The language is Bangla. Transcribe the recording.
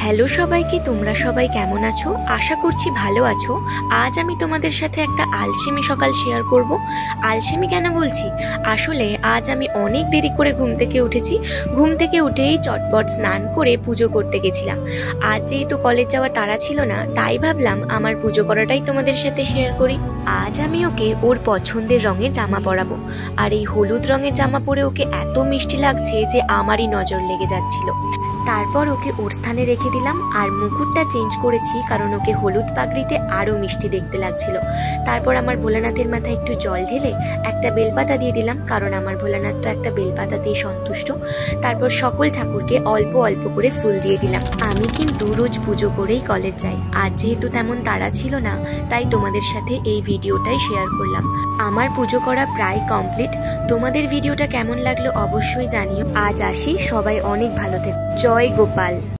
হ্যালো সবাইকে, তোমরা সবাই কেমন আছো? আশা করছি ভালো আছো। আজ আমি তোমাদের সাথে একটা আলসেমি সকাল শেয়ার করব। আলসেমি কেন বলছি, আসলে আজ আমি অনেক দেরি করে ঘুম থেকে উঠেছি। ঘুম থেকে উঠেই চটপট স্নান করে পুজো করতে গেছিলাম। আজ যেহেতু কলেজ যাওয়ার তাড়া ছিল না, তাই ভাবলাম আমার পুজো করাটাই তোমাদের সাথে শেয়ার করি। আজ আমি ওকে ওর পছন্দের রঙের জামা পরাবো, আর এই হলুদ রঙের জামা পরে ওকে এত মিষ্টি লাগছে যে আমারই নজর লেগে যাচ্ছিল। তারপর ওকে ওর স্থানে রেখে দিলাম, আর মুকুটটা চেঞ্জ করেছি কারণ ওকে হলুদ পাগড়িতে আরো মিষ্টি দেখতে লাগছিল। তারপর আমার ভোলানাথের মাথায় একটু জল ঢেলে একটা বেলপাতা দিয়ে দিলাম, কারণ আমার ভোলানাথ তো একটা বেলপাতাতেই সন্তুষ্ট। তারপর সকল ঠাকুরকে অল্প অল্প করে ফুল দিয়ে দিলাম। আমি কিন্তু রোজ পুজো করেই কলেজ যাই। আজ যেহেতু তেমন তাড়া ছিল না, তাই তোমাদের সাথে এই ভিডিওটাই শেয়ার করলাম। আমার পুজো করা প্রায় কমপ্লিট। তোমাদের ভিডিওটা কেমন লাগলো অবশ্যই জানিও। আজ আসি, সবাই অনেক ভালো থেকো। জয় গোপাল।